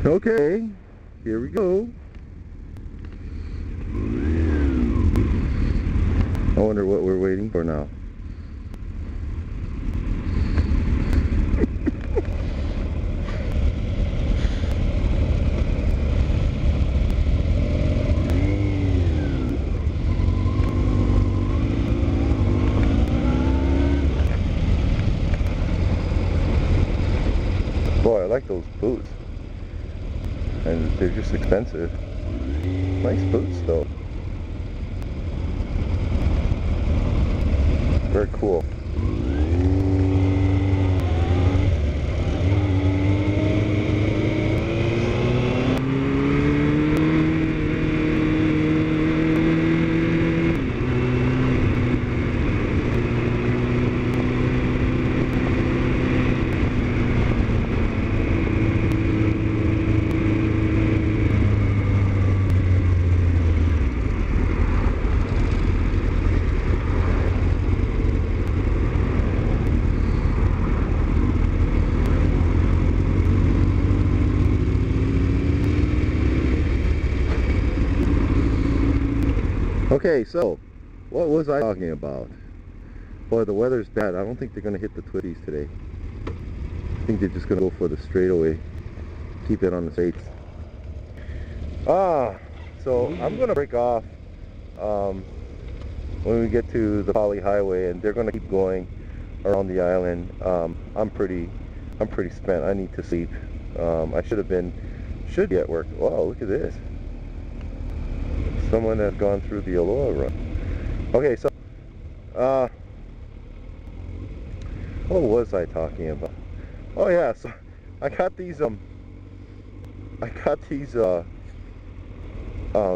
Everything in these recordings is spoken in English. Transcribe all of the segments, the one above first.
Okay, here we go. I wonder what we're waiting for now. Boy, I like those boots. And they're just expensive. Nice boots though. Very cool. Okay, so what was I talking about? Boy, the weather's bad. I don't think they're going to hit the twisties today. I think they're just going to go for the straightaway. Keep it on the straights. So I'm going to break off when we get to the Poly Highway, and they're going to keep going around the island. I'm pretty spent. I need to sleep. I should be at work. Wow, look at this. Someone has gone through the Aloha run. Okay, so what was I talking about? Oh yeah, so I got these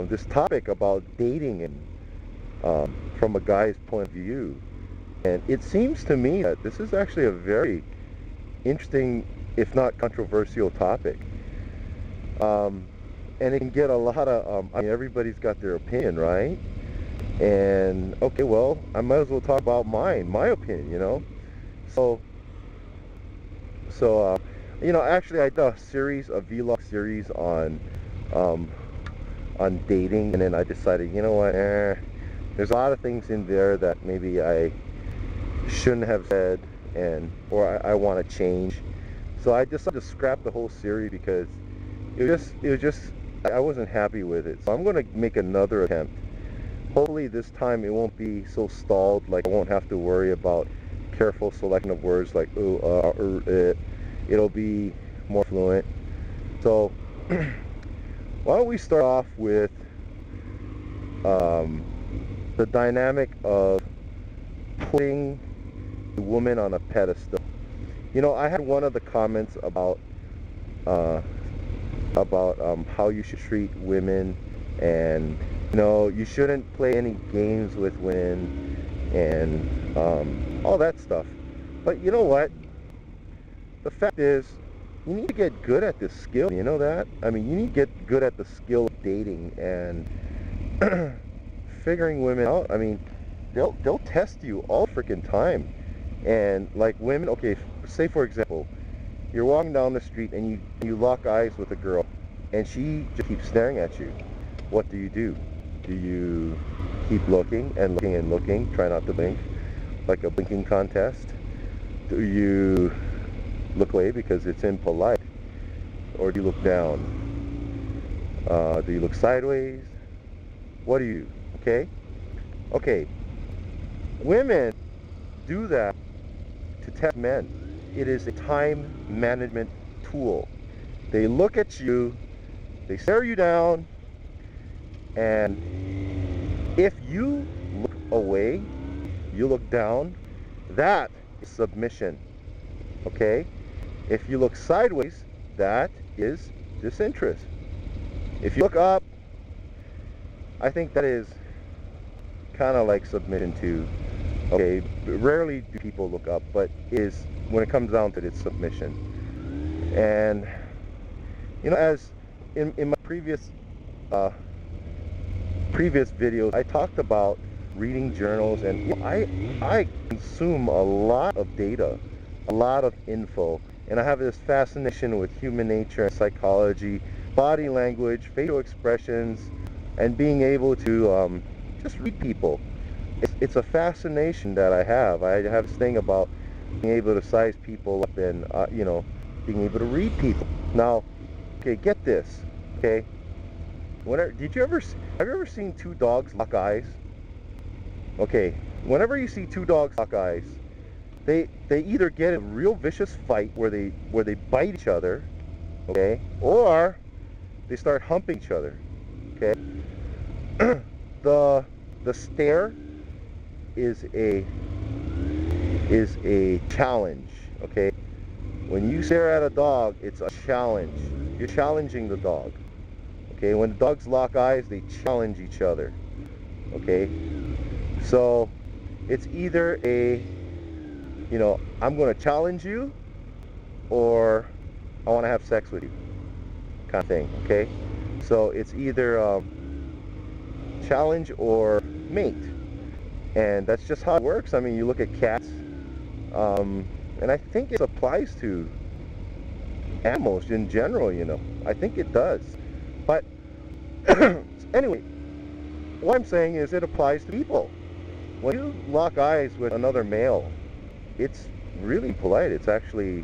this topic about dating and from a guy's point of view, and it seems to me that this is actually a very interesting, if not controversial, topic. And it can get a lot of, I mean, everybody's got their opinion, right? And, okay, well, I might as well talk about my opinion, you know? So, you know, actually I did a vlog series on dating, and then I decided, you know what, there's a lot of things in there that maybe I shouldn't have said, or I want to change. So I decided to scrap the whole series because it was just I wasn't happy with it. So I'm going to make another attempt. Hopefully this time it won't be so stalled, like I won't have to worry about careful selection of words like it'll be more fluent. So why don't we start off with the dynamic of putting the woman on a pedestal. You know, I had one of the comments about how you should treat women, and you know, you shouldn't play any games with women, and all that stuff. But you know what? The fact is, you need to get good at this skill. You know that? I mean, you need to get good at the skill of dating and figuring women out. I mean, they'll test you all freaking time. And like women, okay, say for example, you're walking down the street and you lock eyes with a girl and she just keeps staring at you. What do? Do you keep looking and looking and looking, try not to blink, like a blinking contest? Do you look away because it's impolite? Or do you look down? Do you look sideways? What do you do? Okay? Okay. Women do that to test men. It is a time management tool. They look at you, they stare you down, and if you look away, you look down, that is submission. Okay? If you look sideways, that is disinterest. If you look up, I think that is kind of like submission too. Okay, rarely do people look up, but is when it comes down to it, it's submission. And you know, as in my previous videos, I talked about reading journals, and you know, I consume a lot of data, a lot of info, and I have this fascination with human nature and psychology, body language, facial expressions, and being able to just read people. It's a fascination that I have. I have this thing about being able to size people up and, you know, being able to read people. Now, okay, get this, okay? Have you ever seen two dogs lock eyes? Okay, whenever you see two dogs lock eyes, they either get a real vicious fight where they bite each other, okay, or they start humping each other, okay? The stare is a challenge, okay? When you stare at a dog, it's a challenge. You're challenging the dog, okay? When the dogs lock eyes, they challenge each other, okay? So it's either a, you know, I'm going to challenge you, or I want to have sex with you kind of thing, okay? So it's either challenge or mate, and that's just how it works. I mean, you look at cats, and I think it applies to animals in general, you know. I think it does. But anyway, what I'm saying is it applies to people. When you lock eyes with another male, it's really polite. It's actually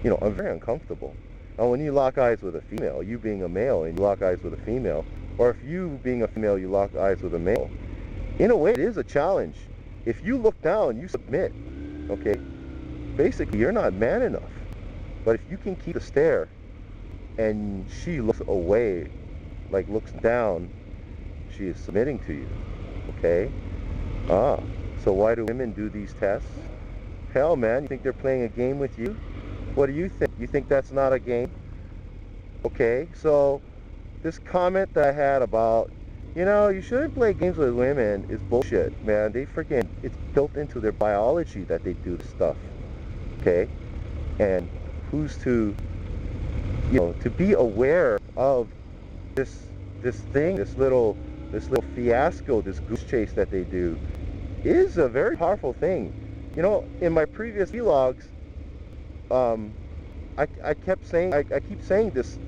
you know, very uncomfortable. Now, when you lock eyes with a female, you being a male and you lock eyes with a female, or if you being a female, you lock eyes with a male, in a way it is a challenge. If you look down, you submit, okay? Basically, you're not man enough. But if you can keep the stare and she looks away, like looks down, she is submitting to you, okay? So why do women do these tests? Hell, man, you think they're playing a game with you? What do you think? You think that's not a game? Okay, so this comment that I had about, you know, you shouldn't play games with women is bullshit, man. They freaking, it's built into their biology that they do this stuff, okay? And who's to, you know, to be aware of this thing, this little fiasco, this goose chase that they do, is a very powerful thing. You know, in my previous vlogs, I kept saying, I keep saying this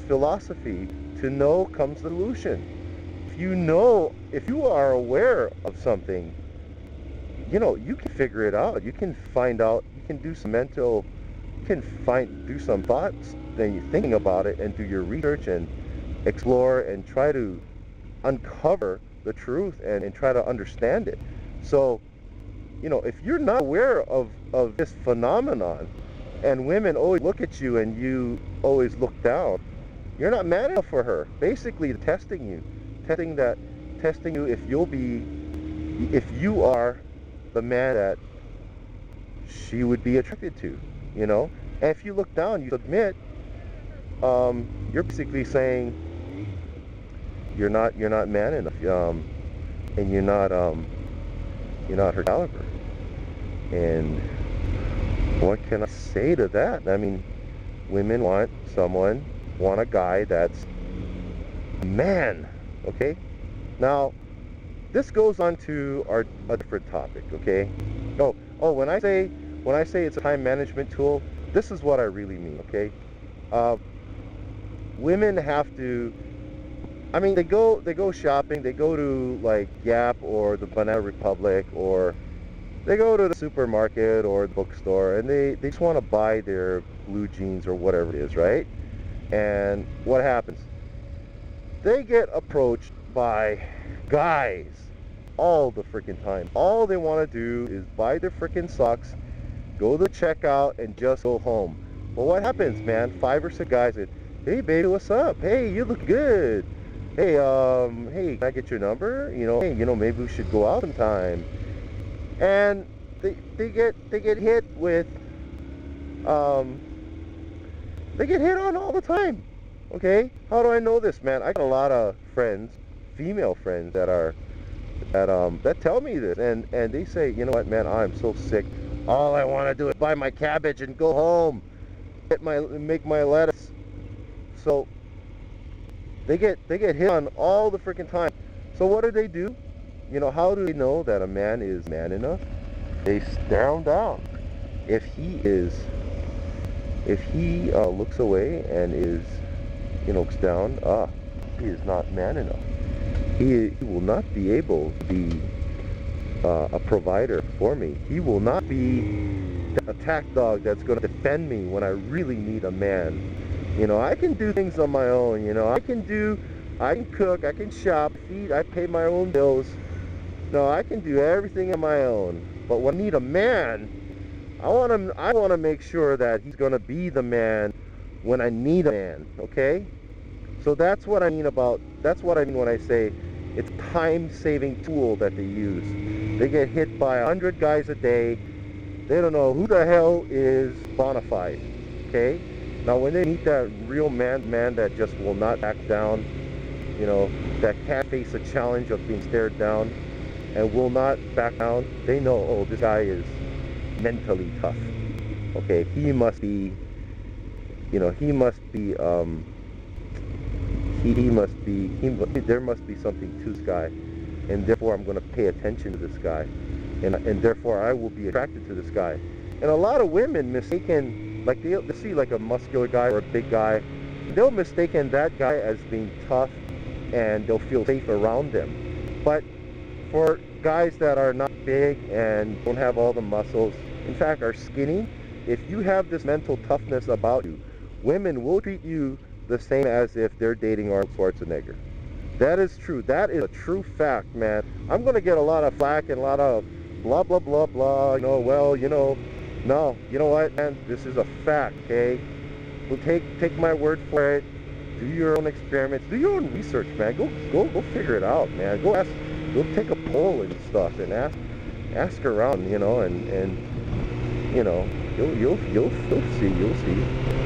philosophy: to know comes the solution. If you know, if you are aware of something, you know, you can figure it out. You can find out. You can do some mental. You can do some thoughts. Then you're thinking about it and do your research and explore and try to uncover the truth and try to understand it. So, you know, if you're not aware of this phenomenon, and women always look at you and you always look down, you're not man enough for her. Basically testing you if you are the man that she would be attracted to, you know. And if you look down, you submit, you're basically saying you're not man enough, and you're not her caliber. And what can I say to that? I mean, women want a guy that's a man, okay? Now, this goes on to a different topic, okay? When I say it's a time management tool, this is what I really mean, okay? Women have to, I mean, they go shopping, they go to like Gap or the Banana Republic, or they go to the supermarket or the bookstore, and they just want to buy their blue jeans or whatever it is, right? And what happens? They get approached by guys all the freaking time. All they want to do is buy their freaking socks, go to the checkout, and just go home. Well, what happens, man? 5 or 6 guys say, "Hey, baby, what's up? Hey, you look good. Hey, hey, can I get your number? You know, hey, you know, maybe we should go out sometime." And they get hit with, they get hit on all the time. Okay, how do I know this, man? I got a lot of friends, female friends, that tell me this, and they say, you know what, man, I'm so sick. All I want to do is buy my cabbage and go home, make my lettuce. So they get hit on all the freaking time. So what do? You know, how do they know that a man is man enough? They stare him down. if he looks away and is, looks down, he is not man enough. He will not be able to be a provider for me. He will not be the attack dog that's going to defend me when I really need a man. I can do things on my own. I can cook, I can shop, feed, I pay my own bills. No, I can do everything on my own. But when I need a man, I want to make sure that he's going to be the man when I need a man, okay? So that's what I mean when I say it's a time-saving tool that they use. They get hit by 100 guys a day. They don't know who the hell is bona fide, okay? Now when they meet that real man that just will not back down, that can't face a challenge of being stared down and will not back down, they know, oh, this guy is mentally tough. Okay, there must be something to this guy, and therefore I'm going to pay attention to this guy, and therefore I will be attracted to this guy. And a lot of women mistaken, like they'll see like a muscular guy or a big guy, they'll mistaken that guy as being tough, and they'll feel safe around them. But for guys that are not big and don't have all the muscles, in fact are skinny, if you have this mental toughness about you, women will treat you the same as if they're dating Arnold Schwarzenegger. That is true. That is a true fact, man. I'm going to get a lot of flack and a lot of blah, blah, blah, blah. No, you know what, man? This is a fact, okay? Well, take my word for it. Do your own experiments. Do your own research, man. Go figure it out, man. Go take a poll and stuff and ask around, and you'll see.